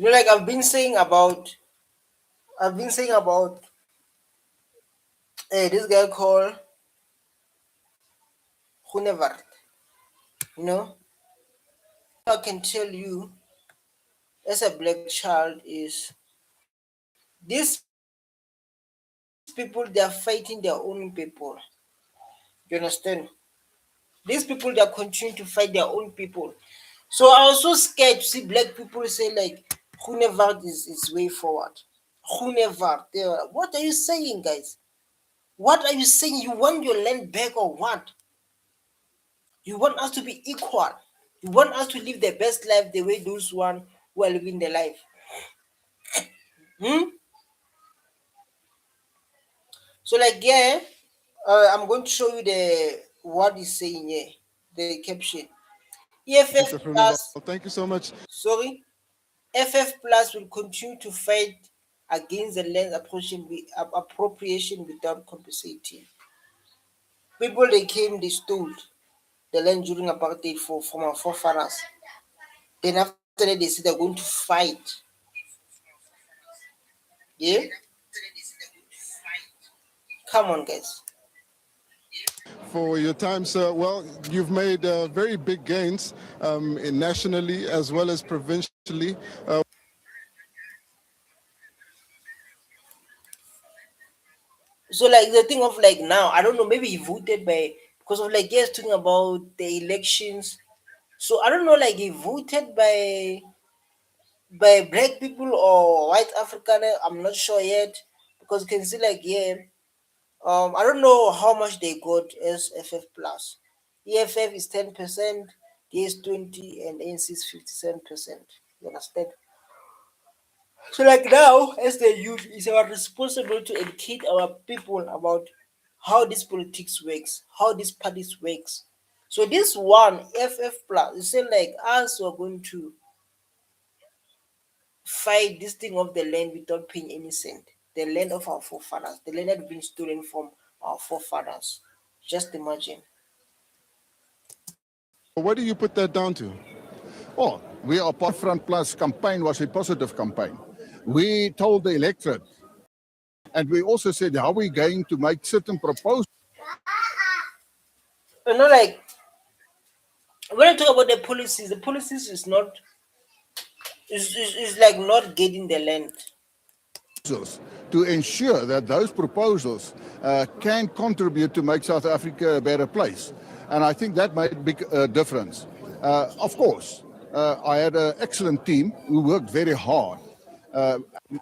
Like I've been saying about this guy called Groenewald. You know, I can tell you as a black child is these people they are fighting their own people. You understand? These people they are continuing to fight their own people. So I was so scared to see black people say like Groenewald is way forward. Groenewald, what are you saying, guys? What are you saying? You want your land back or what? You want us to be equal. You want us to live the best life the way those one who are living their life. Hmm? So like yeah, I'm going to show you the what is saying here. The caption. EFF Mr. Groenewald, plus thank you so much. sorry. FF plus will continue to fight against the land appropriation without compensating. People they came, they stole the land during apartheid from our forefathers. Then after that, they said they're going to fight. Yeah, come on, guys. For your time, sir. Well, you've made very big gains nationally as well as provincially. So like the thing of like now, I don't know. Maybe he voted by because of like yes, talking about the elections. So I don't know. Like he voted by black people or white African. I'm not sure yet because you can see like yeah. I don't know how much they got as FF plus. EFF is 10%, D is 20, and ANC is 57%. You understand? So like now, as the youth, it's our responsibility to educate our people about how this politics works, how these parties works. So this one FF plus is saying like us are going to fight this thing of the land without paying any cent. The land of our forefathers, the land that been stolen from our forefathers. Just imagine. What do you put that down to? Oh, we are part Front Plus campaign was a positive campaign. We told the electorate, and we also said how we're going to make certain proposals. Like when I talk about the policies is not is like not getting the land. To ensure that those proposals can contribute to make South Africa a better place. And I think that made a big difference. Of course, I had an excellent team who worked very hard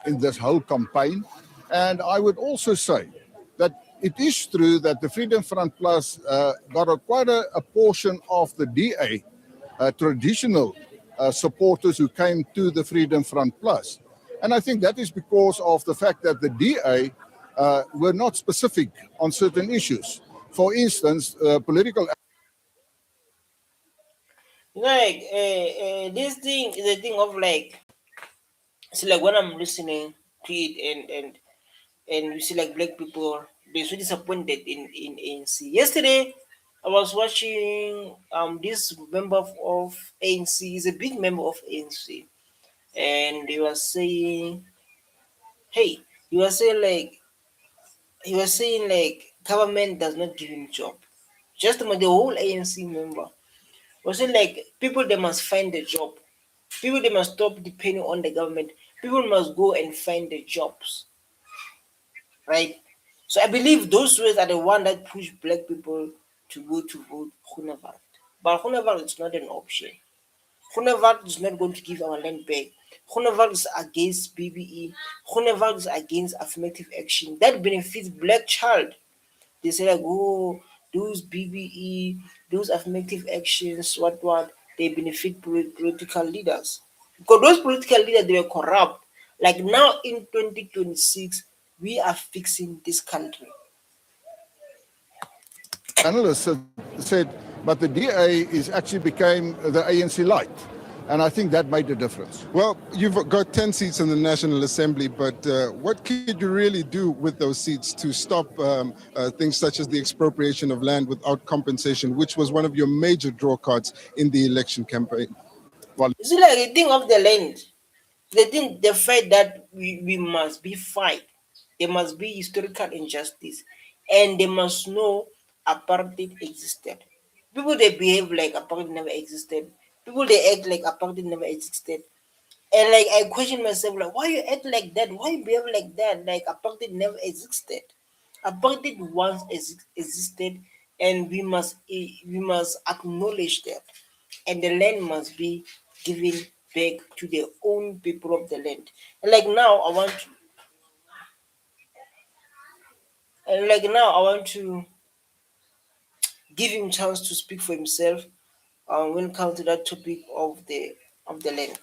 in this whole campaign. And I would also say that it is true that the Freedom Front Plus got quite a portion of the DA traditional supporters who came to the Freedom Front Plus. And I think that is because of the fact that the DA were not specific on certain issues. For instance, political. This thing is a thing of like see like when I'm listening to it and you see like black people they're so disappointed in ANC. Yesterday I was watching this member of ANC, he's a big member of ANC, and he was saying hey, he was saying like government does not give him job. Just about the whole ANC member was saying like people they must find a job. People they must stop depending on the government. People must go and find the jobs, right? So I believe those words are the one that push black people to go to vote Groenewald. But Groenewald is not an option. Groenewald is not going to give our land back. Groenewald is against BBE. Groenewald is against affirmative action. That benefits black child. They say like, oh, those BBE, those affirmative actions, what, they benefit political leaders. Because those political leaders, they were corrupt. Like now in 2026, we are fixing this country. Analysts said, but the DA is actually became the ANC light. And I think that made a difference. Well, you've got 10 seats in the National Assembly, but what could you really do with those seats to stop things such as the expropriation of land without compensation, which was one of your major draw cards in the election campaign? Well, You see, like the thing of the The fight that we must be fight. There must be historical injustice, and they must know apartheid existed. People they behave like apartheid never existed. People they act like apartheid never existed. And like I question myself, like why you act like that? Why you behave like that? Like apartheid never existed. Apartheid once existed, and we must acknowledge that, and the land must be given back to the own people of the land. And like now, I want to give him chance to speak for himself when it comes to that topic of the land.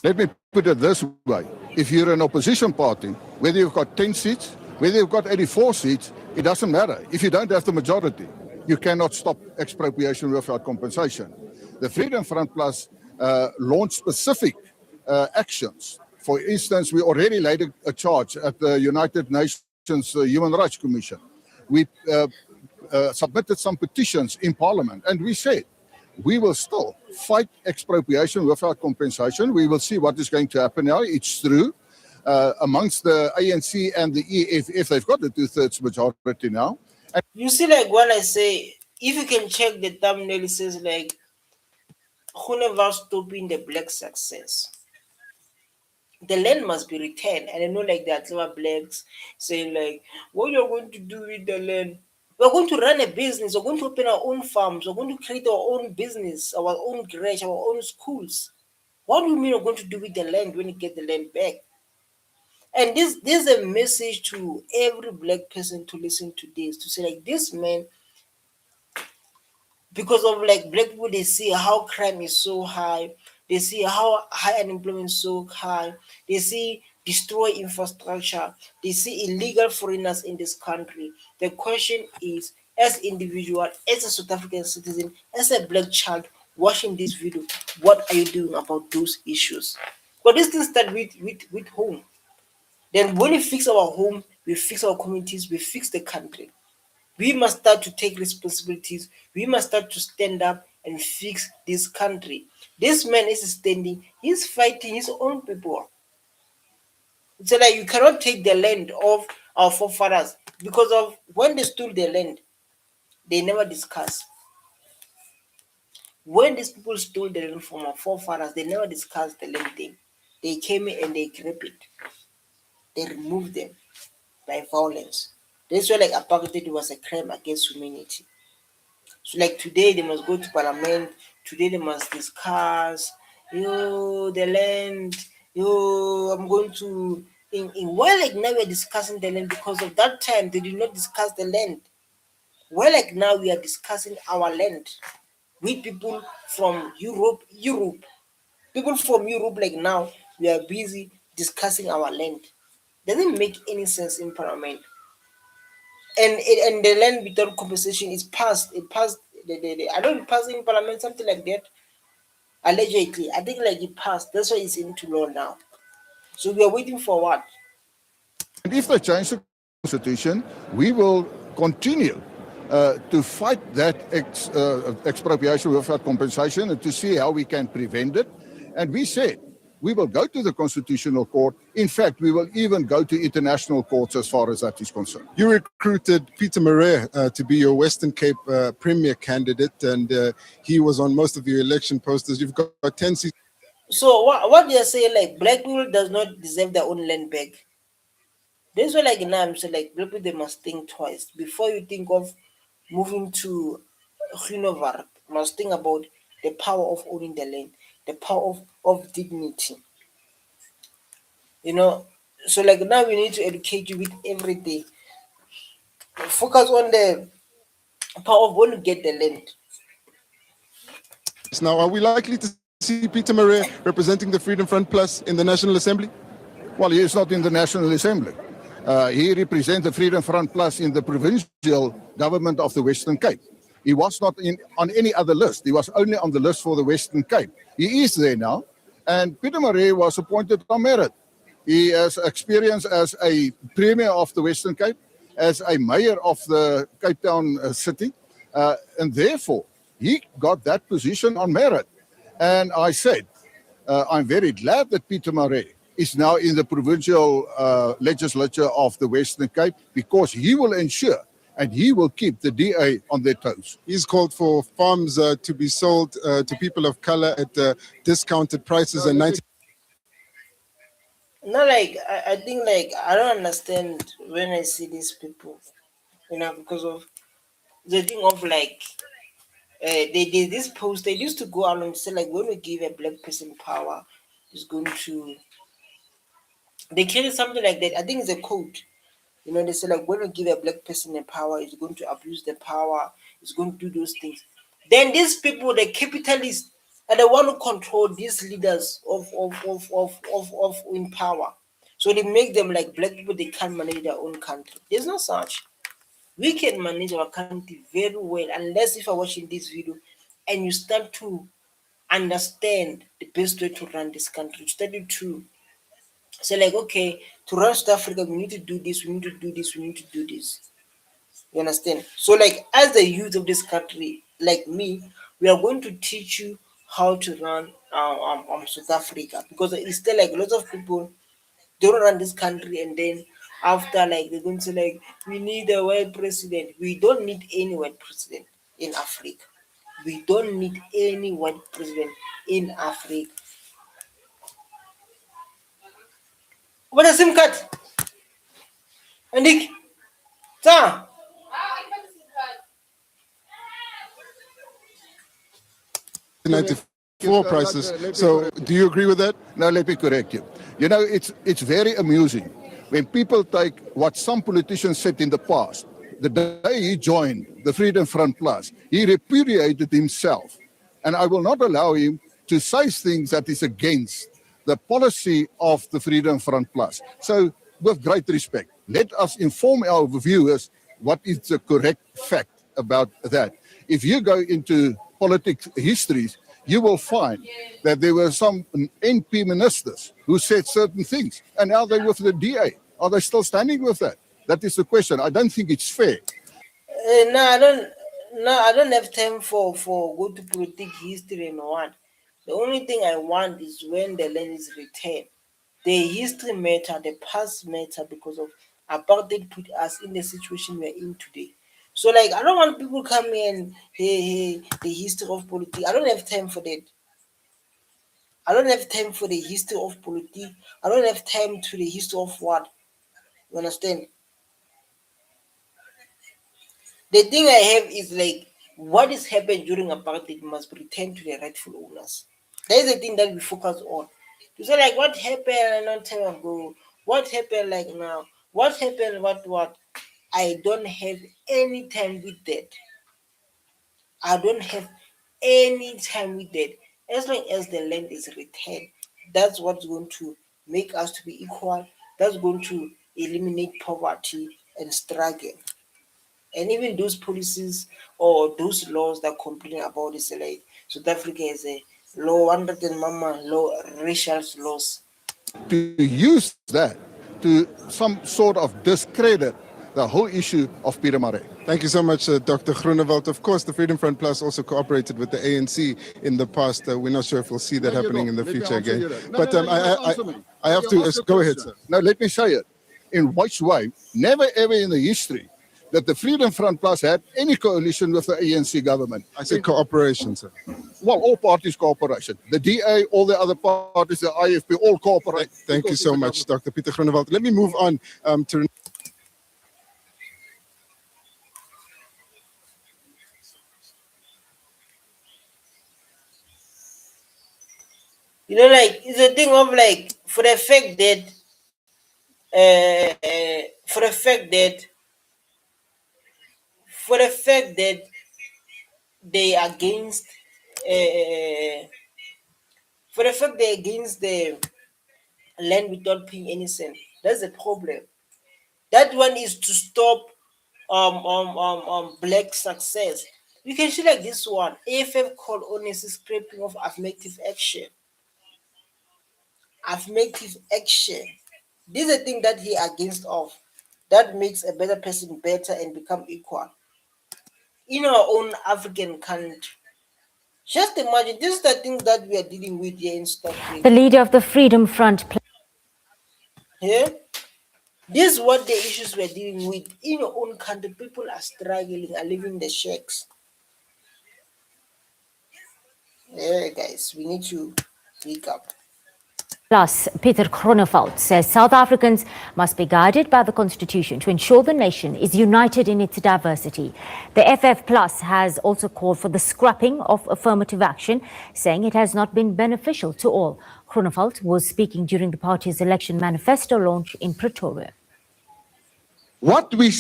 Let me put it this way. If you're an opposition party, whether you've got 10 seats, whether you've got 84 seats, it doesn't matter. If you don't have the majority, you cannot stop expropriation without compensation. The Freedom Front Plus launched specific actions. For instance, we already laid a charge at the United Nations Human Rights Commission. We submitted some petitions in Parliament, and we said, we will still fight expropriation without compensation. We will see what is going to happen now. It's true. Amongst the ANC and the EFF, they've got the two-thirds majority now. And You see, like when I say, if you can check the thumbnail, it says like, who never stopping the black success? The land must be returned. And I know like there are clever blacks saying like, what you're going to do with the land? We're going to run a business. We're going to open our own farms. We're going to create our own business, our own garage, our own schools. What do you mean we're going to do with the land when you get the land back? And this is a message to every black person to listen to this, to say like this man, because of like black people, they see how crime is so high, they see how high unemployment is so high, they see destroy infrastructure, they see illegal foreigners in this country. The question is, as individual, as a South African citizen, as a black child watching this video, what are you doing about those issues? But this thing start with home. Then when we fix our home, we fix our communities, we fix the country. We must start to take responsibilities. We must start to stand up and fix this country. This man is standing, he's fighting his own people. So like you cannot take the land of our forefathers because of when they stole their land, they never discuss. When these people stole the land from our forefathers, they never discussed the land thing. They came in and they grabbed it. They removed them by violence. That's why like apartheid was a crime against humanity. So like today they must go to parliament. Today they must discuss. The land. I'm going to in why like now we're discussing the land because of that time they did not discuss the land. Why like now we are discussing our land with people from Europe. People from Europe like now we are busy discussing our land. Doesn't make any sense in parliament. And the land without compensation is passed. It passed. I don't pass in parliament something like that. Allegedly, I think like it passed. That's why it's into law now. So we are waiting for what? if they change the constitution, we will continue to fight that expropriation without compensation and to see how we can prevent it. And we said we will go to the Constitutional Court. In fact, we will even go to international courts as far as that is concerned. You recruited Pieter Groenewald to be your Western Cape Premier candidate, and he was on most of your election posters. You've got 10 seats. So what they are saying like black people does not deserve their own land back. That's why like now I'm saying like black people they must think twice before you think of moving to Groenewald. You must think about the power of owning the land, the power of dignity. You know, so like now we need to educate you with everything. Focus on the power of when you get the land. Now, are we likely to see Pieter Groenewald representing the Freedom Front Plus in the National Assembly? Well, he is not in the National Assembly. He represents the Freedom Front Plus in the provincial government of the Western Cape. He was not on any other list. He was only on the list for the Western Cape. He is there now. And Pieter Groenewald was appointed on merit. He has experience as a Premier of the Western Cape, as a Mayor of the Cape Town city, and therefore he got that position on merit. And I said, I'm very glad that Pieter Marais is now in the provincial legislature of the Western Cape, because he will ensure and he will keep the DA on their toes. He's called for farms to be sold to people of color at discounted prices and 90. No, like I think like I don't understand when I see these people, because of the thing of like they did this post. They used to go out and say like when we give a black person power, it's going to they carry something like that. I think it's a code. They say like when we give a black person a power, it's going to abuse the power, it's going to do those things. Then these people, the capitalists, are the one who control these leaders of in power. So they make them like black people, they can't manage their own country. There's no such. We can manage our country very well unless if you're watching this video and you start to understand the best way to run this country. You study to say like, okay, to run South Africa, we need to do this, we need to do this, we need to do this. You understand? So like as the youth of this country, like me, we are going to teach you how to run South Africa, because it's still like lots of people don't run this country and then after like they're going to say like we need a white president. We don't need any white president in Africa. We don't need any white president in Africa. What a SIM card? Andik, ta. 94 prices. So do you agree with that? Now, let me correct you. It's very amusing when people take what some politicians said in the past. The day he joined the Freedom Front Plus, he repudiated himself. And I will not allow him to say things that is against the policy of the Freedom Front Plus. So, with great respect, let us inform our viewers what is the correct fact about that. If you go into politics histories, you will find that there were some NP ministers who said certain things, and now they're with the DA. Are they still standing with that? That is the question. I don't think it's fair. No, I don't. No, I don't have time for go to politics history and what. The only thing I want is when the land is returned. The history matter, the past matter, because of apartheid put us in the situation we're in today. So like I don't want people coming and hey the history of politics. I don't have time for that. I don't have time for the history of politics. I don't have time to the history of what. You understand? The thing I have is like what is happened during apartheid must return to the rightful owners. That is the thing that we focus on. To say like what happened a long time ago, what happened like now, what happened, what. I don't have any time with that. I don't have any time with that. As long as the land is returned, that's what's going to make us to be equal. That's going to eliminate poverty and struggle. And even those policies or those laws that complain about this, like South Africa has a law, 100 and mama law, racial laws. To use that to some sort of discredit the whole issue of Pieter Marais. Thank you so much, Dr. Groenewald. Of course, the Freedom Front Plus also cooperated with the ANC in the past. We're not sure if we'll see that happening in the future again. But I have to go ahead, sir. Now, let me say it. In which way, never ever in the history that the Freedom Front Plus had any coalition with the ANC government. I said cooperation, sir. Well, all parties cooperation. The DA, all the other parties, the IFP, all cooperate. Thank you so much, Dr. Pieter Groenewald. Let me move on to... Like it's a thing of like for the fact that for the fact that they against uh, for the fact they're against the land without paying any cent. That's the problem. That one is to stop black success. You can see like this one. AFF called on a scraping of affirmative action. Affirmative action. This is a thing that he against of. That makes a better person better and become equal. In our own African country, Just imagine, this is the things that we are dealing with here in South The Africa. leader of the Freedom Front Yeah? This is what the issues we're dealing with. In your own country, people are struggling, are living the shacks. Yeah, guys, we need to wake up. Plus, Pieter Groenewald says South Africans must be guided by the Constitution to ensure the nation is united in its diversity. The FF Plus has also called for the scrapping of affirmative action, saying it has not been beneficial to all. Groenewald was speaking during the party's election manifesto launch in Pretoria. What we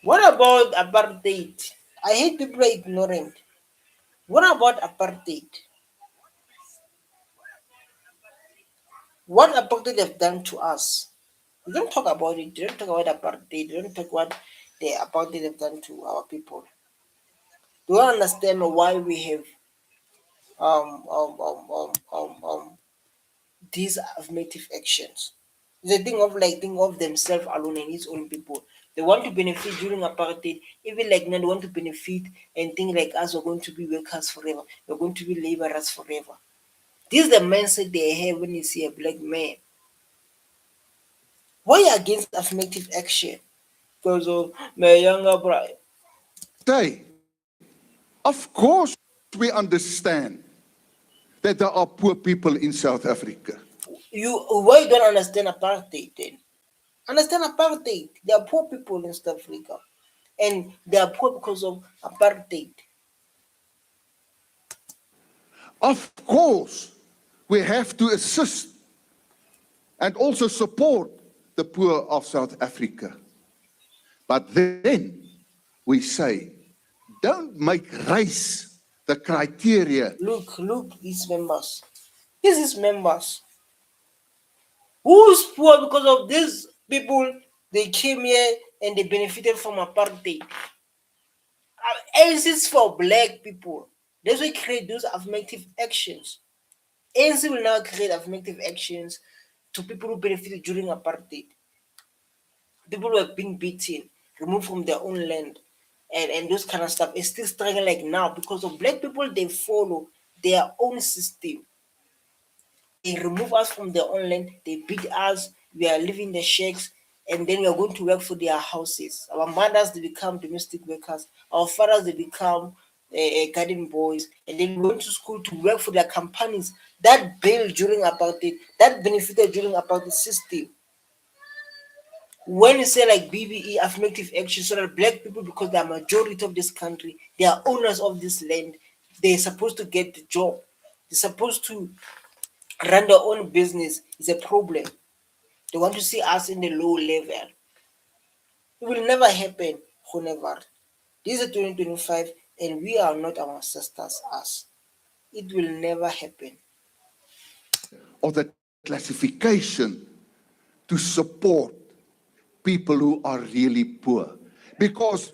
What about apartheid? I hate people are ignorant. What about apartheid? What apartheid have done to us? We don't talk about it. We don't talk about apartheid. We don't talk what the apartheid have done to our people. Do you understand why we have um um um um um, um these affirmative actions? It's a thing of like think of themselves alone and his own people. They want to benefit during apartheid, even like now they want to benefit and think like us we're going to be workers forever. We're going to be laborers forever. This is the mindset they have when you see a black man. Why are you against affirmative action? Because of my younger brother. say, of course, we understand that there are poor people in South Africa. You why you don't understand apartheid then? Understand apartheid. There are poor people in South Africa. And they are poor because of apartheid. Of course, we have to assist and also support the poor of South Africa. But then we say, don't make race the criteria. Look, his members. This is members. Who's poor because of these people? They came here and they benefited from apartheid. ANC is for black people. That's why we create those affirmative actions. ANC will now create affirmative actions to people who benefited during apartheid. People who have been beaten, removed from their own land, and those kind of stuff is still struggling like now because of black people. They follow their own system. They remove us from their own land. They beat us. We are living the shacks, and then we are going to work for their houses. Our mothers they become domestic workers. Our fathers they become garden boys, and then we went to school to work for their companies that bailed during apartheid, that benefited during apartheid system. When you say like BBE affirmative action, so that black people, because they are majority of this country, they are owners of this land, they're supposed to get the job. They're supposed to run their own business. Is a problem. They want to see us in the low level. It will never happen, never. This is 2025, and we are not our sisters. Us. It will never happen. Of the classification to support people who are really poor. Because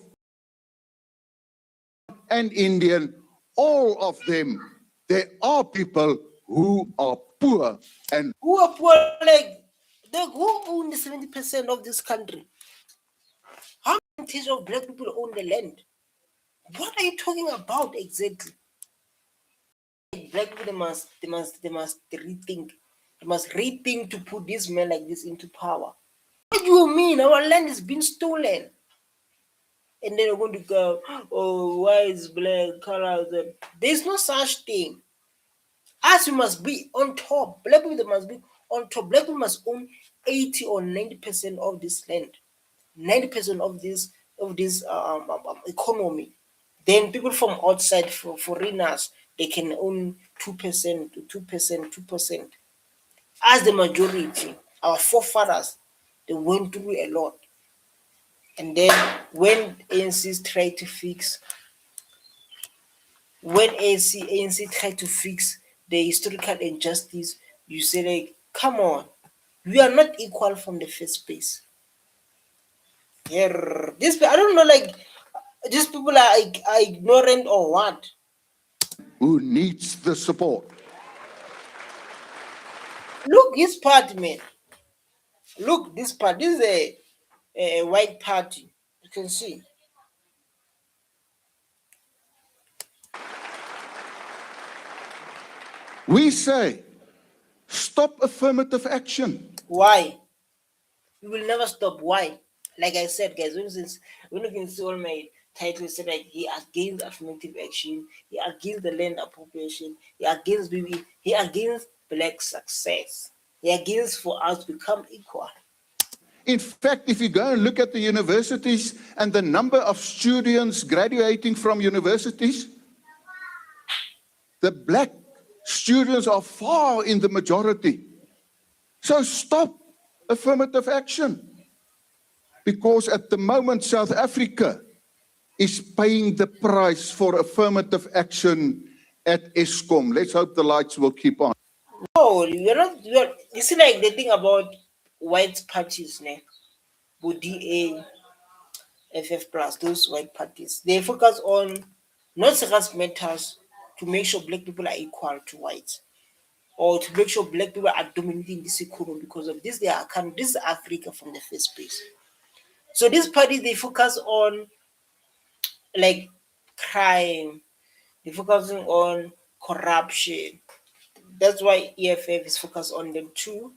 and Indian, all of them, there are people who are poor and Who are poor? Like who own the 70% of this country? How many percentage of black people own the land? What are you talking about exactly? Black people they must rethink. They must rethink to put this man like this into power. What do you mean? Our land is being stolen. And then we're going to go, oh, why is black colors? There's no such thing. Us we must be on top. Black people they must be on top. Black people must own 80 or 90% of this land. 90% of this economy. Then people from outside, for foreigners, they can own 2%, 2%, 2%. As the majority, our forefathers, they went through a lot. And then when ANCs try to fix, when ANC try to fix the historical injustice, you say like, come on, we are not equal from the first place. Yeah, this I don't know, like these people are ignorant or what? who needs the support. Look, this party, man. Look, this party. This is a white party. You can see. We say, stop affirmative action. Why? We will never stop. Why? Like I said, guys, when you can see all my titles, say like he against affirmative action, he against the land appropriation, he against BB, he against black success, he against for us to become equal. In fact, if you go and look at the universities and the number of students graduating from universities, the black students are far in the majority. So stop affirmative action. Because at the moment, South Africa is paying the price for affirmative action at Eskom. Let's hope the lights will keep on. No, you're not. You see, like the thing about white parties, ne? DA, FF plus, those white parties, they focus on not serious matters to make sure black people are equal to whites, or to make sure black people are dominating this economy because of this. They are this is Africa from the first place. So these parties they focus on like crime, they focusing on corruption. That's why EFF is focused on them too.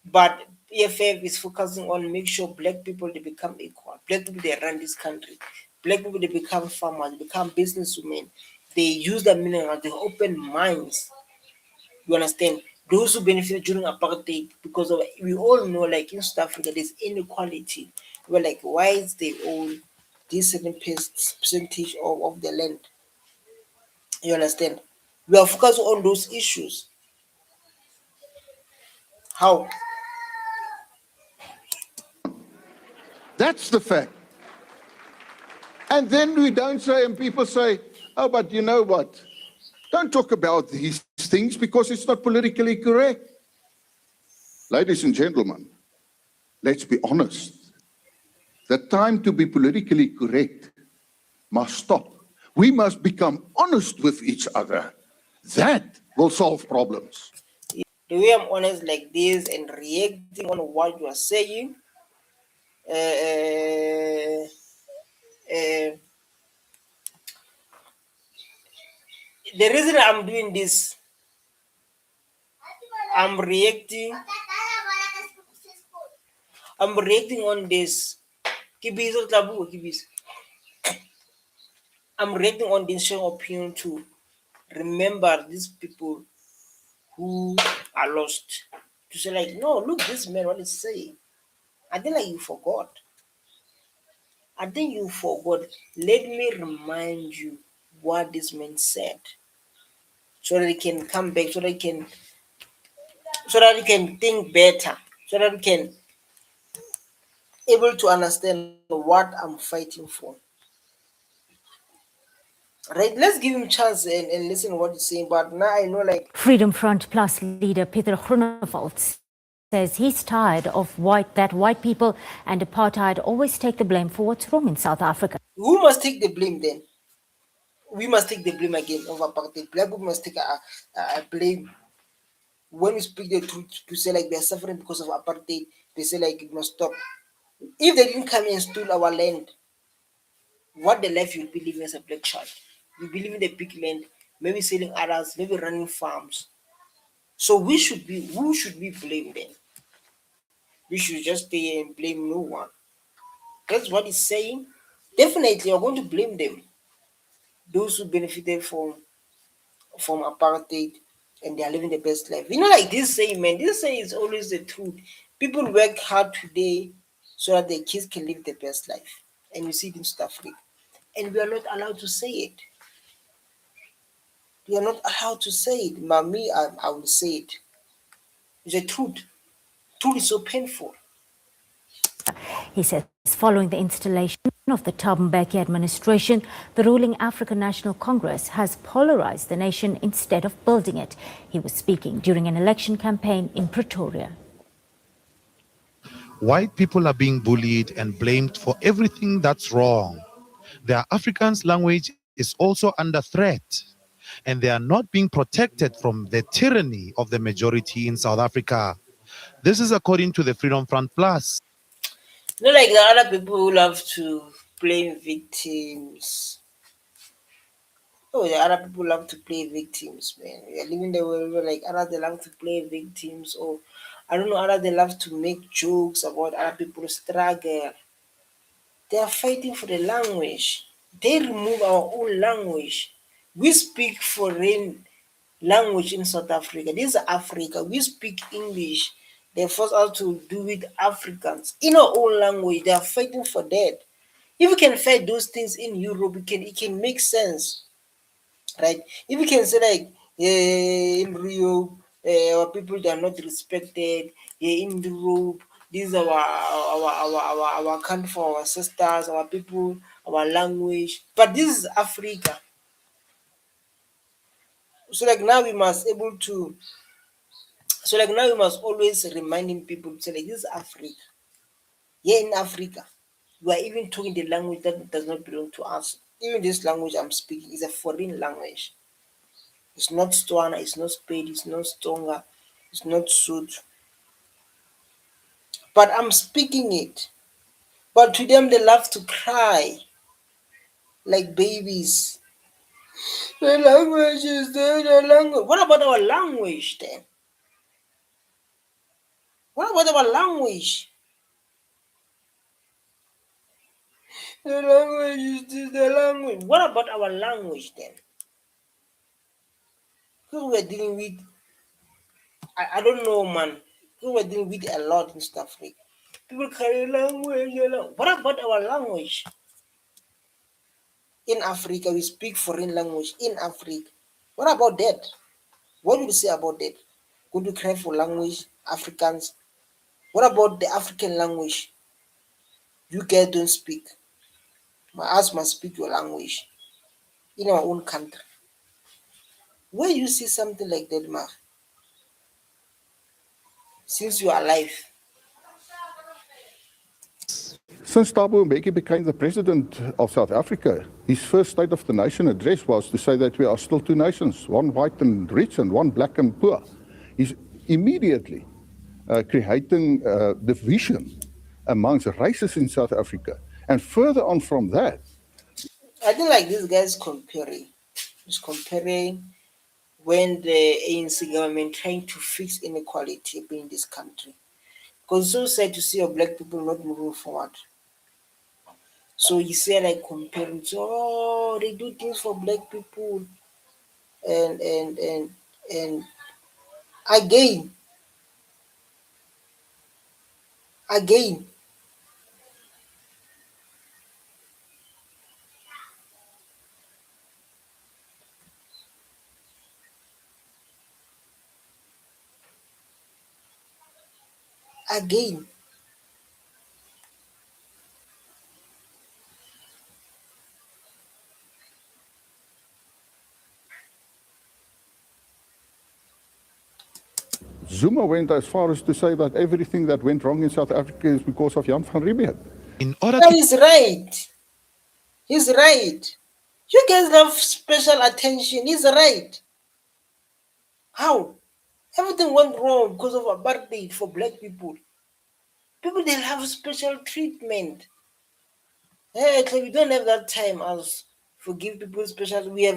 But EFF is focusing on make sure black people they become equal. Black people they run this country. Black people they become farmers, they become businesswomen. They use the mineral, they open mines. You understand? Those who benefit during apartheid because of we all know like in South Africa there's inequality. We're like whites they own this certain percentage of the land. You understand? We are focused on those issues. How? That's the fact. And then we don't say, and people say, oh, but you know what? Don't talk about these things because it's not politically correct. Ladies and gentlemen, let's be honest. The time to be politically correct must stop. We must become honest with each other. That will solve problems. The way I'm honest like this and reacting on what you are saying, the reason I'm doing this, I'm reacting. I'm reacting on this. I'm reacting on this showing opinion to remember these people who are lost. To say like, no, look, this man what he's saying. I think like you forgot. I think you forgot. Let me remind you what this man said, so that he can come back, so that he can think better, so that he can able to understand what I'm fighting for. Right? Let's give him chance and listen to what he's saying. But now I know like Freedom Front Plus leader Pieter Groenewald says he's tired of that white people and apartheid always take the blame for what's wrong in South Africa. who must take the blame then? We must take the blame again of apartheid. Black people must take a blame. When we speak the truth to say like we are suffering because of apartheid, they say like it must stop. If they didn't come and steal our land, what the life you'll be living as a black child? You'll be living the big land, maybe selling others, maybe running farms. So who should we blame then? We should just stay and blame no one. That's what he's saying. Definitely, you're going to blame them. Those who benefited from apartheid and they are living the best life. You know, like this saying, man, this saying is always the truth. People work hard today so that their kids can live the best life. And you see it in South Africa. And we are not allowed to say it. We are not allowed to say it. Mommy, I will say it. It's the truth. Truth is so painful. He says following the installation of the Thabo Mbeki administration, the ruling African National Congress has polarized the nation instead of building it. He was speaking during an election campaign in Pretoria. White people are being bullied and blamed for everything that's wrong. Their Afrikaans language is also under threat, and they are not being protected from the tyranny of the majority in South Africa. This is according to the Freedom Front Plus. You know, like the other people who love to blame victims. Oh, the Arab people love to play victims, man. We are living the world where like Arab they love to play victims, or I don't know, Arab they love to make jokes about Arab people's struggle. They are fighting for the language. They remove our own language. We speak foreign language in South Africa. This is Africa. We speak English. They force us to do with Africans in our own language. They are fighting for that. If we can fight those things in Europe, it can make sense, right? If we can say like, in Rio, our people they are not respected. In Europe, this is our country for our sisters, our people, our language. But this is Africa. So like now we must able to. So like now we must always reminding people to say like this is Africa. Here in Africa, we are even talking the language that does not belong to us. Even this language I'm speaking is a foreign language. It's not Stwana, it's not Spade, it's not Stonga, it's not Sud. But I'm speaking it. But to them, they love to cry like babies. The language is there, the language. What about our language then? What about our language? The language is this, the language. What about our language then? Because we're dealing with, I don't know, man. Because we're dealing with a lot in South Africa. People carry language. What about our language? In Africa, we speak foreign language in Africa. What about that? What do you say about that? Go to cry for language, Africans. What about the African language? You guys don't speak. My us must speak your language in our own country. Where you see something like that, ma? Since you are alive. Since Thabo Mbeki became the president of South Africa, his first State of the Nation address was to say that we are still two nations, one white and rich and one black and poor. He's immediately creating division amongst races in South Africa. And further on from that, I think like this guy's comparing. He's comparing when the ANC government trying to fix inequality in this country. Because it's so sad to see your black people not moving forward. So he said like comparing to they do things for black people and again again again. Zuma went as far as to say that everything that went wrong in South Africa is because of Jan van Riebeeck. In order That to is right. He's right. You guys love special attention. He's right. How? Everything went wrong because of apartheid for black people. People they have special treatment. So we don't have that time as forgive people special. We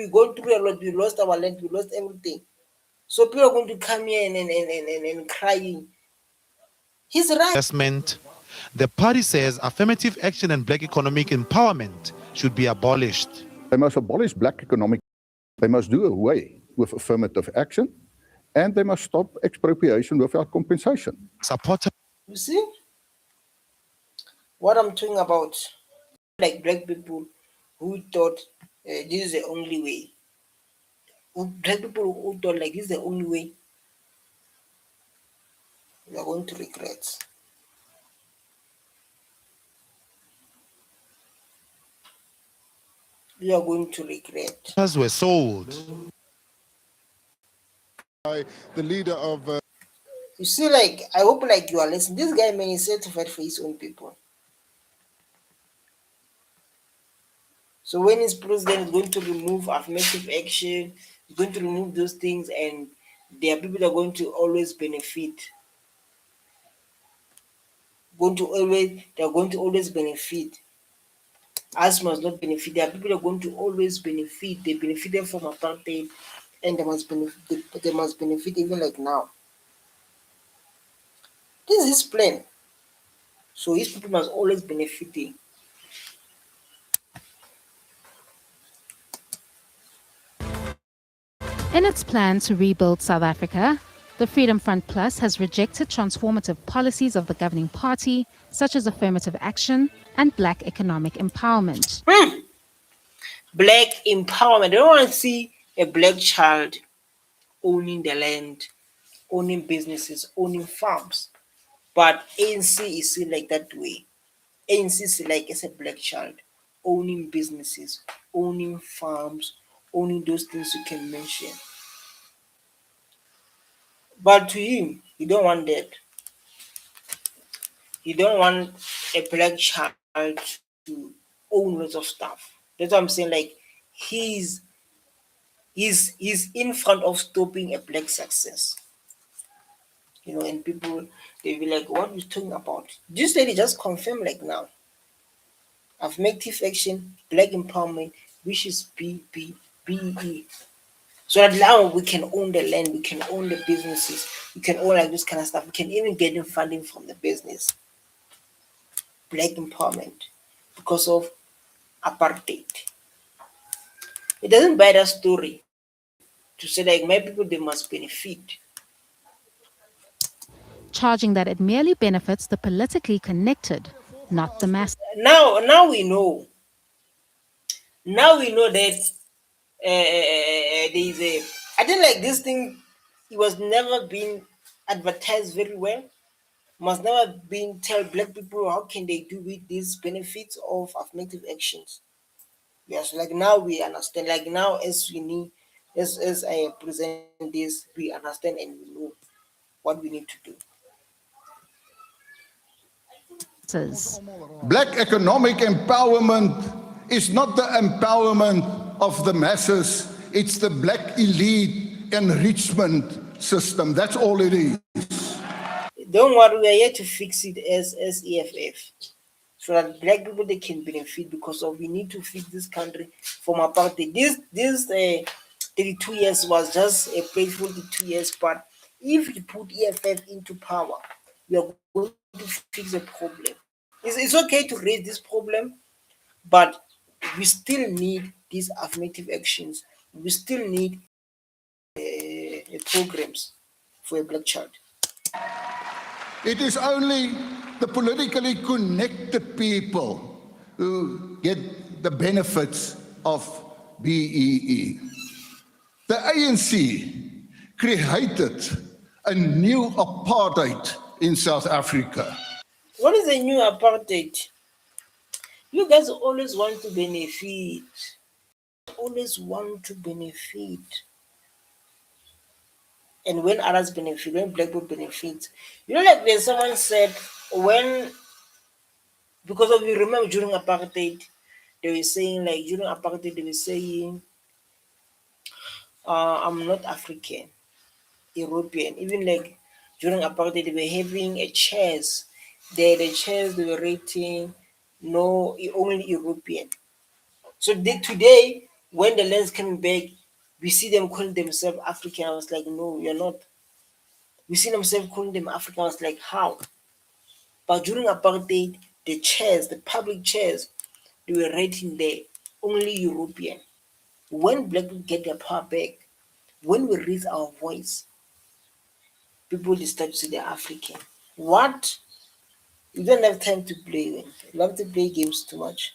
go through a lot. We lost our land. We lost everything. So people are going to come here and crying. He's right. investment, the party says affirmative action and black economic empowerment should be abolished. They must abolish black economic. They must do away with affirmative action, and they must stop expropriation without compensation. Supporters You see what I'm talking about? Like black people who thought this is the only way. Black people who thought like this is the only way. We are going to regret. We are going to regret. were sold. By the leader of You see, like I hope like you are listening. This guy man is said to fight for his own people. So when his president is going to remove affirmative action, he's going to remove those things, and there are people that are going to always benefit. They are going to always benefit. Us must not benefit. There are people that are going to always benefit. They benefited from apartheid, and they must benefit even like now. This is his plan. So his people must always benefit. In its plan to rebuild South Africa, the Freedom Front Plus has rejected transformative policies of the governing party, such as affirmative action and black economic empowerment. Black empowerment. They don't want to see a black child owning the land, owning businesses, owning farms. But ANC is seen like that way. ANC is like as a black child, owning businesses, owning farms, owning those things you can mention. But to him, he don't want that. He don't want a black child to own lots of stuff. That's what I'm saying. Like he's he's in front of stopping a black success. And people they be like, what are you talking about? This lady just confirmed like now. Affirmative action, black empowerment, which is BBBE. So that now we can own the land, we can own the businesses, we can own like this kind of stuff. We can even get in funding from the business. Black empowerment because of apartheid. It doesn't buy that story to say like my people they must benefit. Charging that it merely benefits the politically connected, not the masses. Now we know. Now we know that there is a. I think like this thing, it was never been advertised very well. Must never been tell black people how can they do with these benefits of affirmative actions. Yes, like now we understand. Like now as we need, as I present this, we understand and we know what we need to do. Black economic empowerment is not the empowerment of the masses, it's the black elite enrichment system. That's all it is. Don't worry, we are here to fix it as EFF. So that black people they can benefit because of we need to fix this country from apartheid. This 32 years was just a painful 32 years, but if you put EFF into power, we are going to fix the problem. It's okay to raise this problem, but we still need these affirmative actions. We still need programs for a black child. It is only the politically connected people who get the benefits of BEE. The ANC created a new apartheid in South Africa. What is a new apartheid? You guys always want to benefit. Always want to benefit. And when others benefit, when black people benefit, like there's someone said when because of you remember during apartheid, they were saying like during apartheid they were saying I'm not African, European. Even like during apartheid they were having a chairs. The chairs they were rating no only European. So today when the land's coming back, we see them calling themselves African. I was like, no, you're not. We see themselves calling them Africans like how? But during apartheid, the chairs, the public chairs, they were rating there only European. When black people get their power back, when we raise our voice, people they start to say they're African. What? You don't have time to play. You love to play games too much.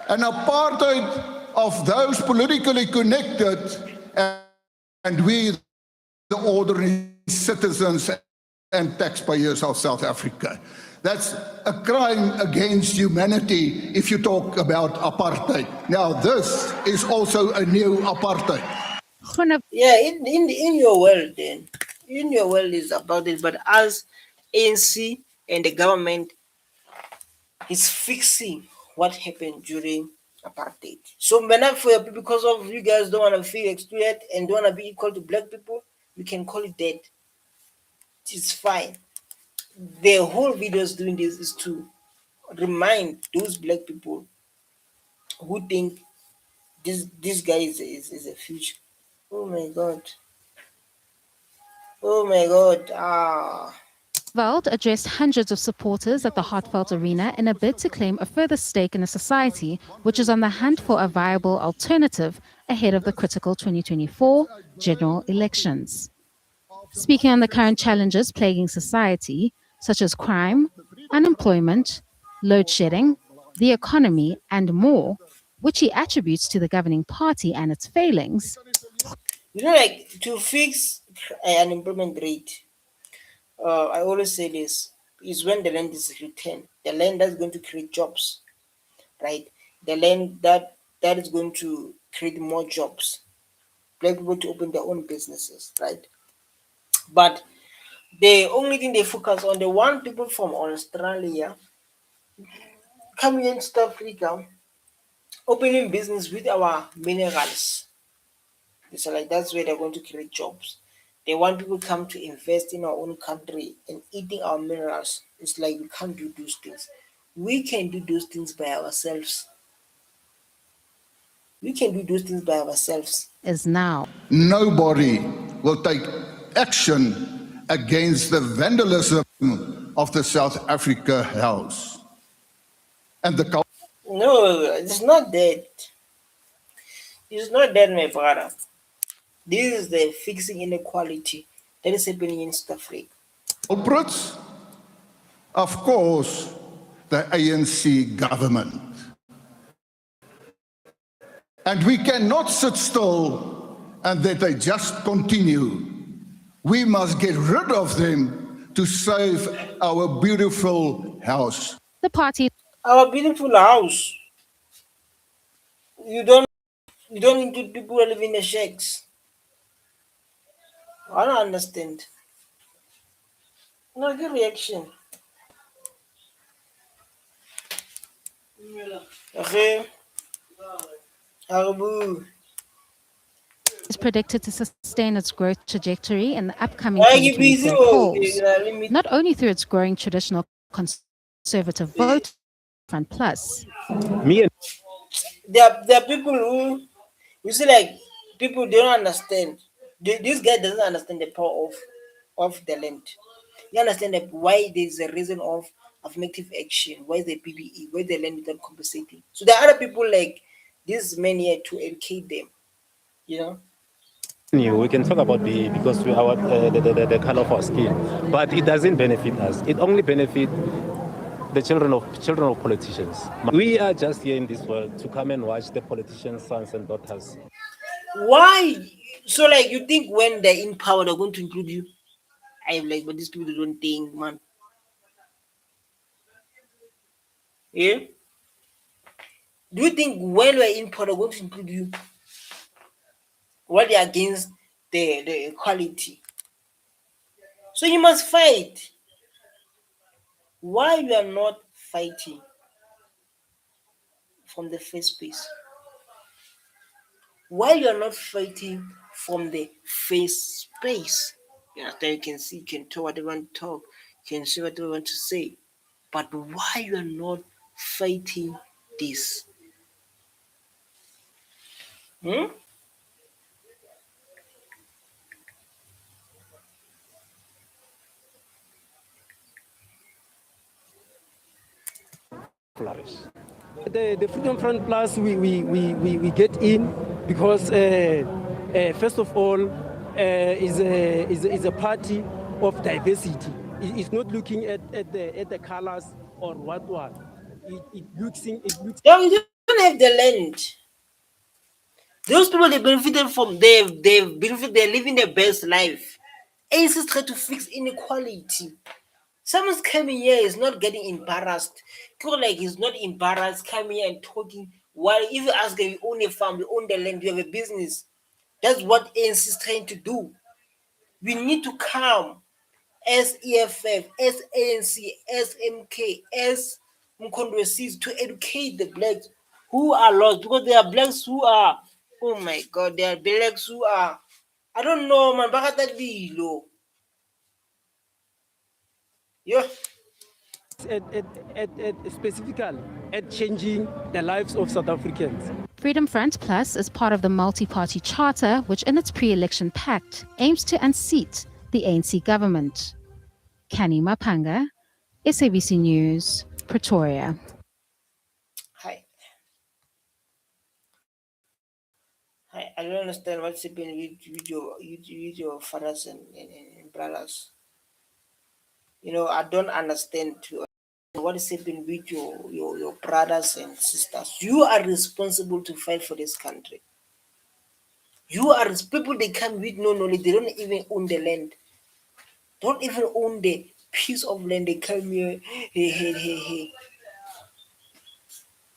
An apartheid of those politically connected and we, the ordinary citizens and taxpayers of South Africa. That's a crime against humanity if you talk about apartheid. Now, this is also a new apartheid. Yeah, in your world then. In your world is about it, but as ANC and the government is fixing what happened during apartheid. So because of you guys don't want to feel excluded and don't want to be equal to black people, we can call it that. It's fine. The whole video is doing this is to remind those black people who think this guy is a future. Oh my god. Oh my god. Groenewald addressed hundreds of supporters at the heartfelt arena in a bid to claim a further stake in a society which is on the hunt for a viable alternative ahead of the critical 2024 general elections. Speaking on the current challenges plaguing society, such as crime, unemployment, load shedding, the economy, and more, which he attributes to the governing party and its failings, Like to fix unemployment rate, I always say this is when the land is returned. The land that's going to create jobs, right? The land that is going to create more jobs, black people to open their own businesses, right? But the only thing they focus on, the one people from Australia coming in South Africa, opening business with our minerals. So like that's where they're going to create jobs. They want people to come to invest in our own country and eating our minerals. It's like we can't do those things. We can do those things by ourselves. We can do those things by ourselves. is now. Nobody will take action against the vandalism of the South Africa House. And the No, it's not that. It's not that, my brother. This is the fixing inequality that is happening in South Africa. culprits, of course, the ANC government. And we cannot sit still and that they just continue. We must get rid of them to save our beautiful house. The party Our beautiful house. You don't include people who live in the shacks. I don't understand. No good reaction. Okay. Abu. is predicted to sustain its growth trajectory in the upcoming Why you busy? 2024 polls, Let me. not only through its growing traditional conservative vote front plus, There are people who you see like people they don't understand. This guy doesn't understand the power of the land. You understand that why there's a reason of affirmative action, why is the PBE, why the land is not compensating. So there are other people like this man here to educate them. You know. We can talk about because we our the color of our skin, but it doesn't benefit us. It only benefits the children of politicians. We are just here in this world to come and watch the politicians' sons and daughters. Why? So like you think when they're in power they're going to include you? I'm like, but these people don't think, man. Yeah. Do you think when we're in power they're going to include you? While they're against the equality. So you must fight. Why you are not fighting from the first place? Why you are not fighting from the first place? You understand? You can see, you can talk whatever you want to talk, you can say whatever you want to say. But why you are not fighting this? Hmm? Flourish. The Freedom Front Plus, we get in because first of all, is a party of diversity. It's not looking at the colors or what. It looks. You don't have the land. Those people they benefited from they've benefited, they're living their best life. ACs try to fix inequality. Someone's coming here is not getting embarrassed. People like he's not embarrassed coming here and talking. While if you ask them, you own a farm, you own the land, you have a business. That's what ANC is trying to do. We need to come as EFF, as ANC, as MK, as Mkondwe to educate the blacks who are lost because there are blacks who are, oh my god, there are blacks who are, I don't know, man, bakata dilo. Yo. specifically at changing the lives of South Africans. Freedom Front Plus is part of the multi-party charter, which in its pre-election pact aims to unseat the ANC government. Kani Mapanga, SABC News, Pretoria. Hi. Hi. I don't understand what's happening with your fathers and brothers. I don't understand what is happening with your brothers and sisters. You are responsible to fight for this country. You are people they come with no knowledge. They don't even own the land. Don't even own the piece of land. They come here. Hey.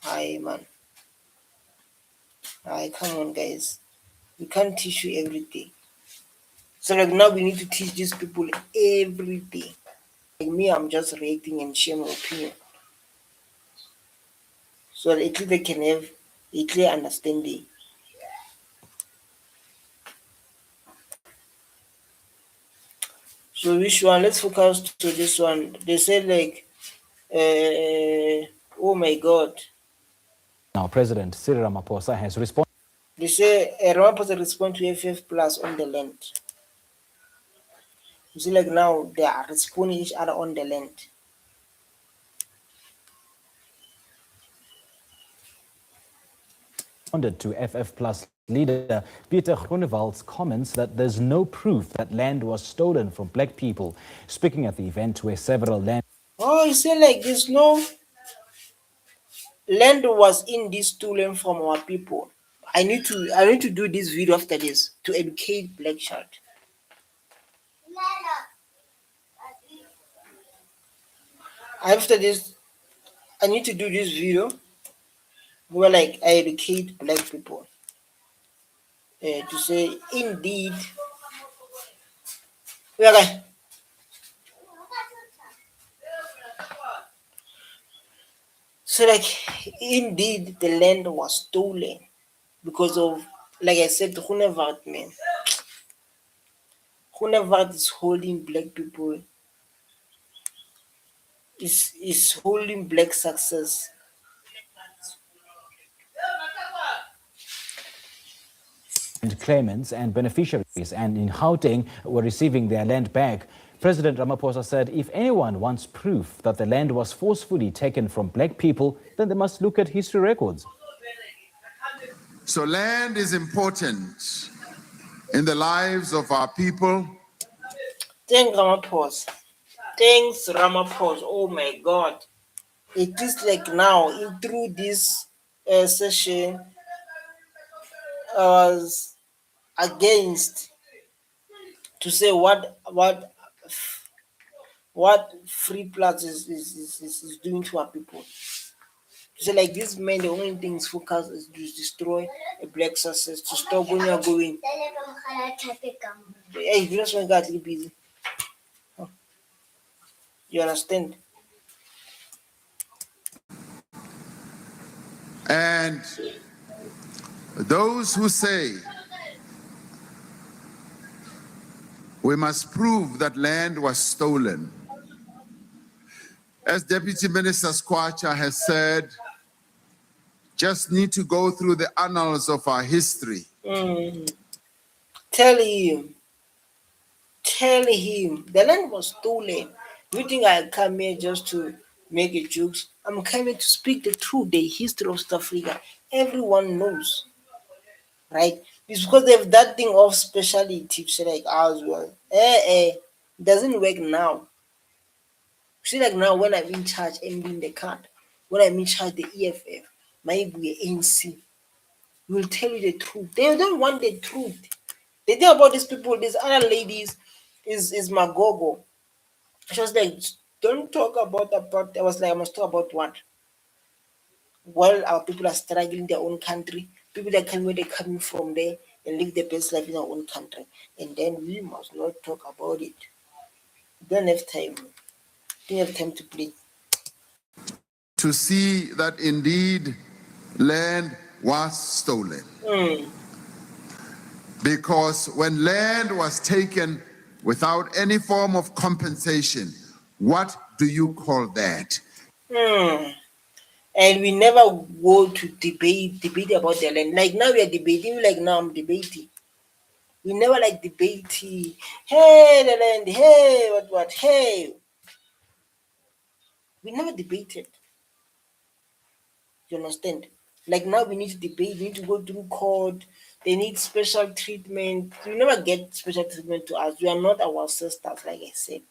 Hi, man. Hi, come on, guys. We can't teach you everything. So like now we need to teach these people everything. Like me, I'm just reacting and sharing my opinion. So that at least they can have a clear understanding. So which one? Let's focus to this one. They said like, oh my God. Now, President Cyril Ramaphosa has responded. They say Ramaphosa respond to FF plus on the land. You see, like now they are responding each other on the land. To FF Plus leader Pieter Groenewald's comments that there's no proof that land was stolen from black people. Speaking at the event where several land... Oh, you say like there's no land was in this stolen from our people. I need to do this video after this to educate black child. After this, I need to do this video where like I educate black people to say indeed. Okay. So like indeed the land was stolen because of, like I said, Groenewald, man. Groenewald is holding black people, is holding black success. claimants and beneficiaries, and in Gauteng were receiving their land back. President Ramaphosa said if anyone wants proof that the land was forcefully taken from black people, then they must look at history records. So land is important in the lives of our people. Thanks, Ramaphosa. Thanks, Ramaphosa. Oh my God. It is like now, through this session, I was against to say what free plus is doing to our people. So like this man, the only things focus is to destroy a black success, to stop when you're going. Hey, you just want to get busy. You understand? And those who say we must prove that land was stolen, as Deputy Minister Skwacha has said, just need to go through the annals of our history. Tell him, the land was stolen. You think I come here just to make a jokes? I'm coming to speak the truth, the history of South Africa. Everyone knows, right? It's because they have that thing of speciality, like ours well. Doesn't work now. See, like now when I'm in charge, I'm in the card. When I'm in charge, the EFF, maybe ANC, will tell you the truth. They don't want the truth. They think about these people, these other ladies, is Magogo. She was like, don't talk about. I was like, I must talk about what? While our people are struggling in their own country, people that come where they're coming from there and live their best life in our own country. And then we must not talk about it. We don't have time. We don't have time to play. To see that indeed land was stolen. Because when land was taken without any form of compensation, what do you call that? And we never go to debate about the land. Like now we are debating, like now I'm debating. We never like debate, hey, the land, hey, what, hey. We never debated. You understand? Like now we need to debate, we need to go through court, they need special treatment. We never get special treatment to us. We are not our sisters, like I said.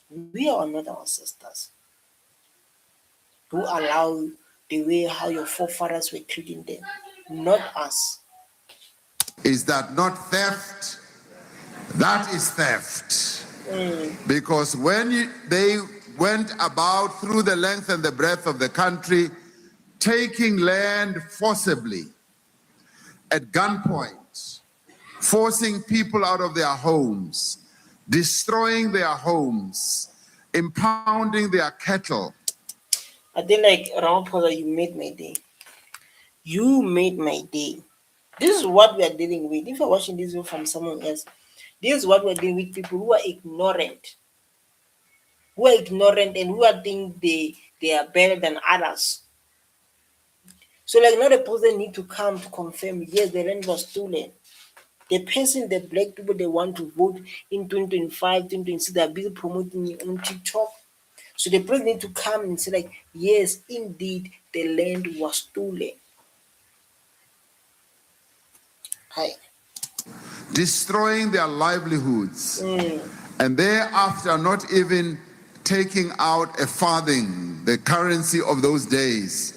We are not our sisters. Who allow the way how your forefathers were treating them, not us. Is that not theft? That is theft. Because when they went about through the length and the breadth of the country, taking land forcibly, at gunpoint, forcing people out of their homes, destroying their homes, impounding their cattle. I think like Ramaphosa, you made my day. You made my day. This is what we are dealing with. If you're watching this video from someone else, this is what we're dealing with, people who are ignorant. Who are ignorant and who are think they are better than others. So like now the president need to come to confirm, yes, the land was stolen. The person, the black people, they want to vote in 2025, 2026, they're busy promoting it on TikTok. So the president need to come and say like, yes, indeed, the land was stolen. Hi. Destroying their livelihoods, and thereafter not even taking out a farthing, the currency of those days.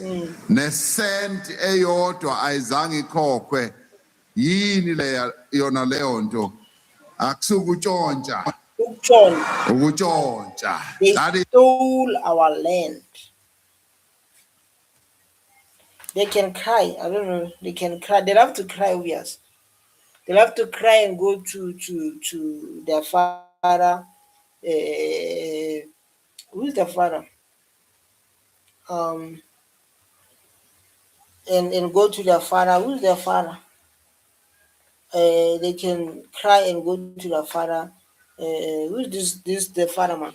Nesent eyodwa ayizange ikhokhwe yini le yona leyo nto akusukutshontsha ukutshontsha. They That is stole our land. They can cry. I don't know. They can cry. They have to cry, obvious. They'll have to cry and go to their father. Who's their father? And go to their father. Who's their father? They can cry and go to their father. Who's this the father man?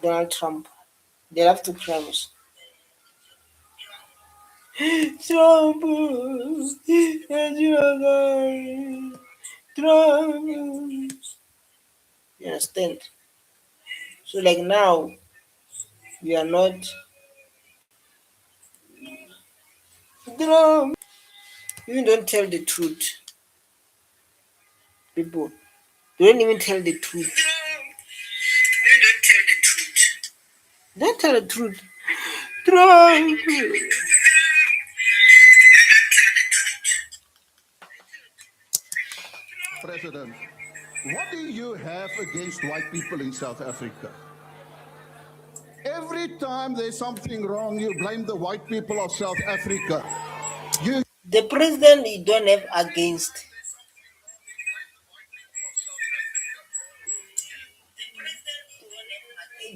Donald Trump. They'll have to cry. Trump, Trump. You understand? So like now, we are not Trump. Even don't tell the truth. People, they don't even tell the truth. Don't tell the truth. Trump. President, what do you have against white people in South Africa? Every time there's something wrong, you blame the white people of South Africa. The president you don't have against.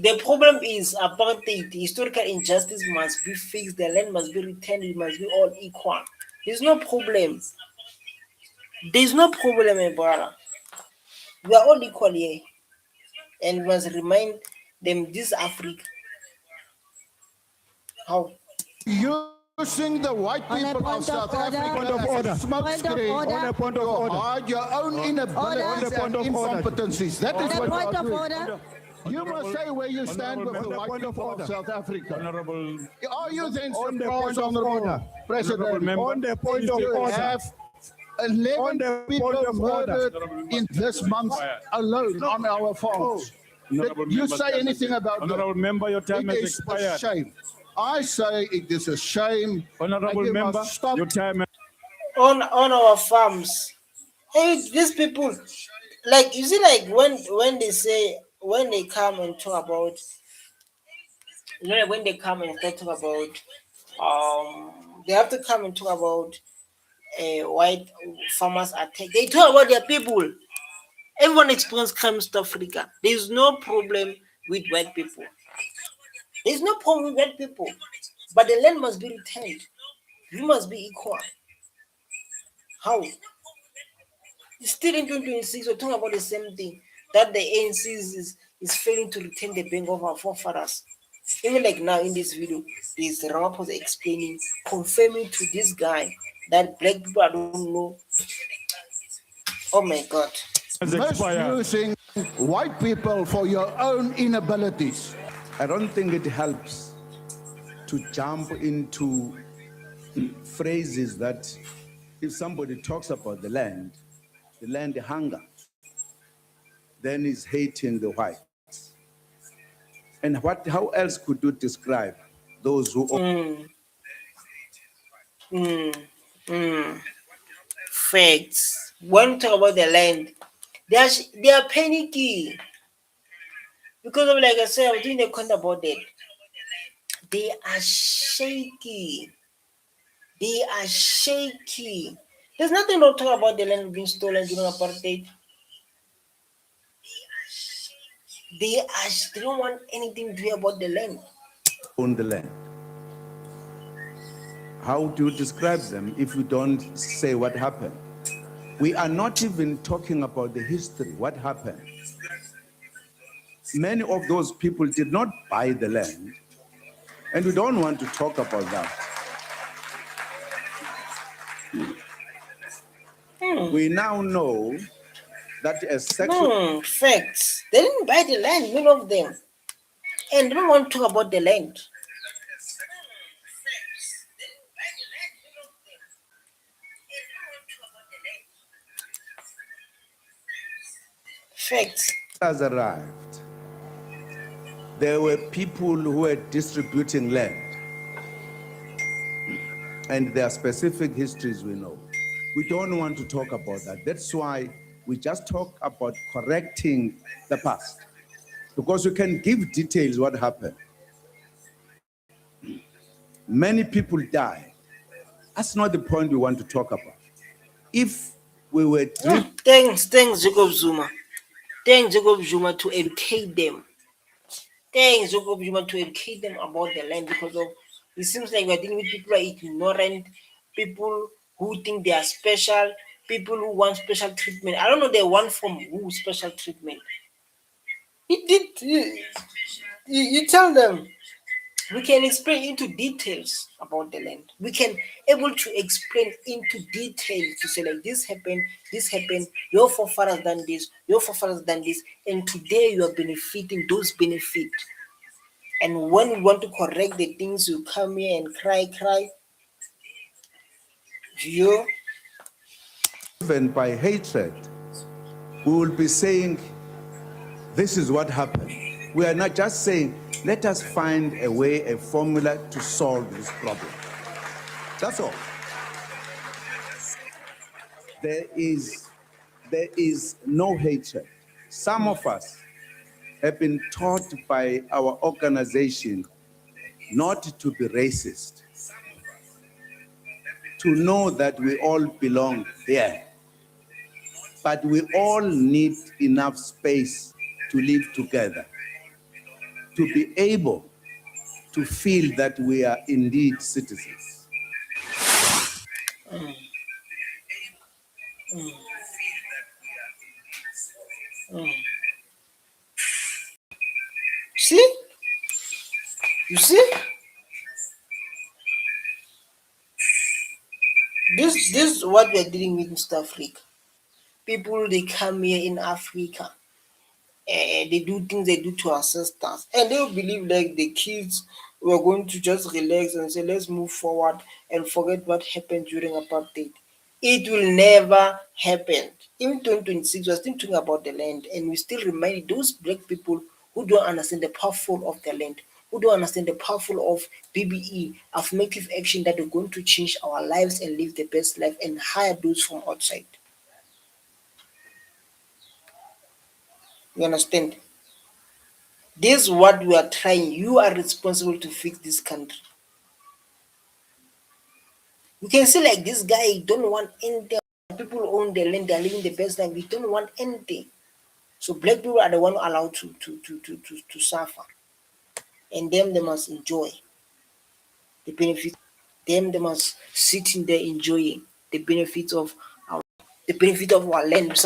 The problem is apartheid. Historical injustice must be fixed. The land must be returned. We must be all equal. There's no problem. There's no problem, my brother. We are all equal here. And we must remind them this Africa. How? Using the white people of South Africa as a smoke screen to hide your own inabilities and incompetencies. That is what you are doing. You must say where you stand with the white people of South Africa. Are you then surprised, Honorable President, on the point of order, have 11 people murdered in this month alone on our farms? Did you say anything about that? Honorable member, your time has expired. It is a shame. I say it is a shame. Honorable member, your time on our farms. Hey, these people, like you see, like when they say when they come and talk about, you know, when they come and start talk about, they have to come and talk about white farmers attack. They talk about their people. Everyone experiences crime in South Africa. There's no problem with white people. There's no problem with white people. But the land must be returned. You must be equal. How? Still in 2026, we're talking about the same thing. that the ANC is failing to retain the bank of our forefathers. Even like now in this video, there's Ramaphosa explaining, confirming to this guy that black people I don't know. Oh my God. Misusing white people for your own inabilities. I don't think it helps to jump into phrases that if somebody talks about the land hunger, then he's hating the whites. And how else could you describe those who Facts. When we talk about the land, they are panicky. Because of, like I said, I was doing the content about that. They are shaky. They are shaky. There's nothing to talk about the land being stolen during apartheid. They don't want anything to do about the land. own the land? How do you describe them if you don't say what happened? We are not even talking about the history, what happened. Many of those people did not buy the land, and we don't want to talk about that. We now know that a section... Facts. They didn't buy the land, many of them. And they don't want to talk about the land. Facts. Has arrived. There were people who were distributing land, and there are specific histories we know. We don't want to talk about that. That's why we just talk about correcting the past, because we can give details what happened. Many people died. That's not the point we want to talk about. If we were... Thanks, Jacob Zuma. Thanks, Jacob Zuma, to educate them. Thanks, Jacob Zuma, to educate them about the land, because of it seems like we're dealing with people who are ignorant, people who think they are special, people who want special treatment. I don't know they want from who special treatment. You tell them. We can explain into details about the land. We can able to explain into details to say like this happened, your forefathers done this, your forefathers done this, and today you are benefiting those benefits. And when we want to correct the things, you come here and cry. You Driven by hatred, we will be saying, this is what happened. We are not just saying, let us find a way, a formula to solve this problem. That's all. There is no hatred. Some of us have been taught by our organization not to be racist, to know that we all belong here. But we all need enough space to live together, to be able to feel that we are indeed citizens. see? You see? This is what we are dealing with in South Africa. People, they come here in Africa, they do things they do to our sisters, and they'll believe like the kids were going to just relax and say, let's move forward and forget what happened during apartheid. It will never happen. In 2026, we're still talking about the land, and we still remind those black people who don't understand the powerful of the land, who don't understand the powerful of BBE, affirmative action, that are going to change our lives and live the best life and hire those from outside. You understand? This is what we are trying. You are responsible to fix this country. You can see like this guy don't want anything. People own the land, they're living the best life. We don't want anything. So black people are the one allowed to suffer. And them they must enjoy the benefits. Them they must sit in there enjoying the benefits of our land.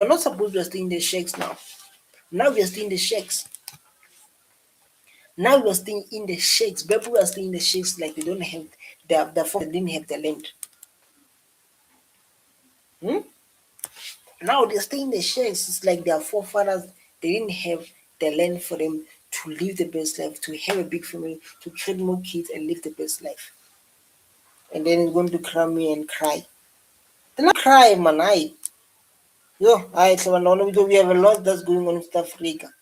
We're not supposed to stay in the shacks now. Now we are staying in the shacks. Now we are staying in the shacks. People are staying in the shacks like they don't have the folks that didn't have the land. Hmm? Now they're staying in the shacks. It's like their forefathers, they didn't have the land for them to live the best life, to have a big family, to create more kids and live the best life. And then it's going to cry me and cry. Then I cry, man. Because we have a lot that's going on in South Africa.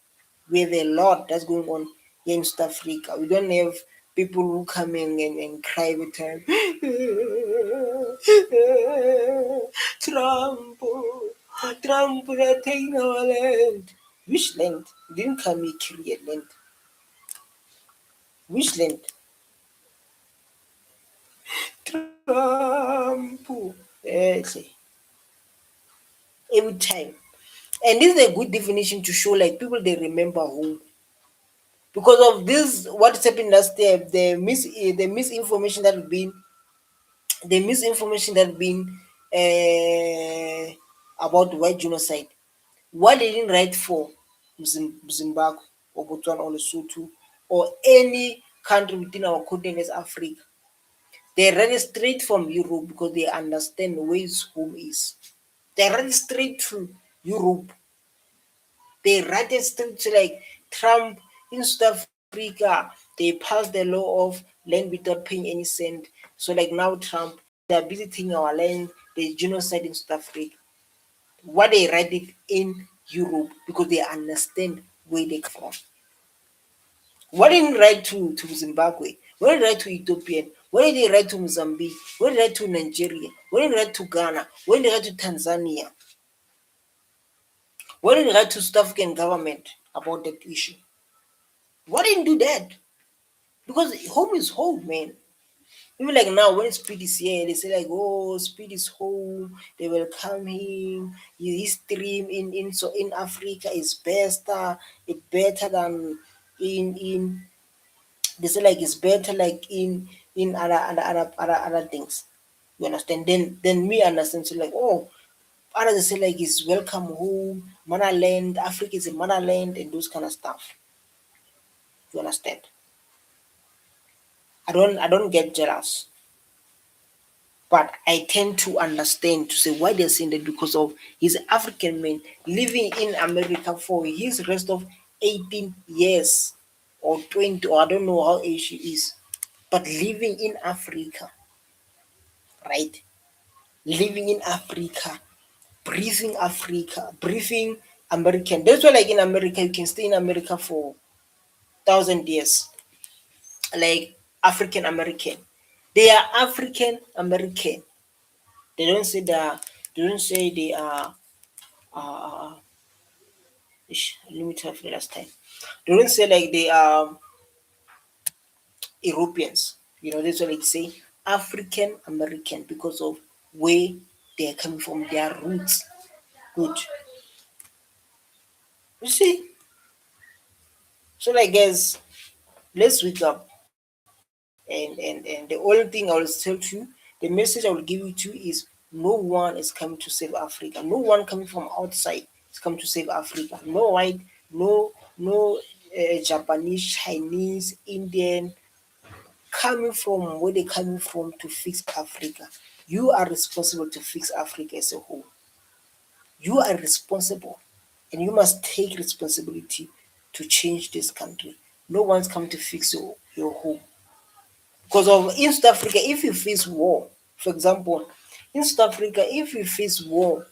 We have a lot that's going on here in South Africa. We don't have people who come in and cry every time. Trump, Trump, they're taking our land. Which land? You didn't come here create land. Which land? Trump. Yes. Every time. And this is a good definition to show like people they remember home. Because of this, what's happened last year, the misinformation that been about white genocide. Why they didn't write for Zimbabwe or Botswana or Lesotho or any country within our continent as Africa? They read it straight from Europe because they understand where his home is. They read it straight to Europe. They read it straight to like Trump in South Africa. They passed the law of land without paying any cent. So like now Trump, they are visiting our land. They genocide in South Africa. Why they write it in Europe? Because they understand where they come from. Why didn't they write to Zimbabwe? Why did they write to Ethiopian? Why did they write to Mozambique? Why did they write to Nigeria? Why did they write to Ghana? Why did they write to Tanzania? Why did they write to South African government about that issue? Why didn't do that? Because home is home, man. Even like now, when Speed is here, they say like, "Oh, Speed is home. They welcome him. His dream in Africa is better. It's better than in." They say like it's better like in other things. You understand? Then me understand. So like, oh, others say like it's welcome home, motherland. Africa is a motherland, and those kind of stuff. You understand? I don't get jealous. But I tend to understand to say why they're saying that because of he's an African man living in America for his rest of 18 years or 20, or I don't know how age she is, but living in Africa, right? Living in Africa, breathing American. That's why, like in America, you can stay in America for 1,000 years, like African American. They are African American. They don't say they don't say they are uh let me tell you the last time. They don't say like they are Europeans. You know, that's what they say African American because of where they are coming from, their roots. Good. You see? So like guys, let's wake up and the only thing I will tell to you, the message I will give you to is no one is coming to save Africa. No one coming from outside is coming to save Africa. No white, no Japanese, Chinese, Indian coming from where they coming from to fix Africa. You are responsible to fix Africa as a whole. You are responsible, and you must take responsibility to change this country. No one's coming to fix your home. Because of in South Africa, if you face war, for example, in South Africa, if you face war,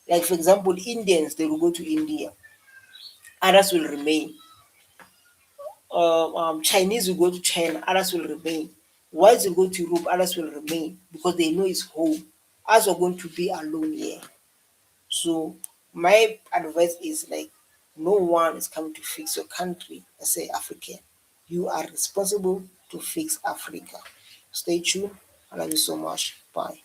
like for example, Indians, they will go to India, others will remain. Chinese will go to China, others will remain. Whites will go to Europe, others will remain because they know it's home. Us are going to be alone here. So my advice is like no one is coming to fix your country as a African. You are responsible to fix Africa. Stay tuned. I love you so much. Bye.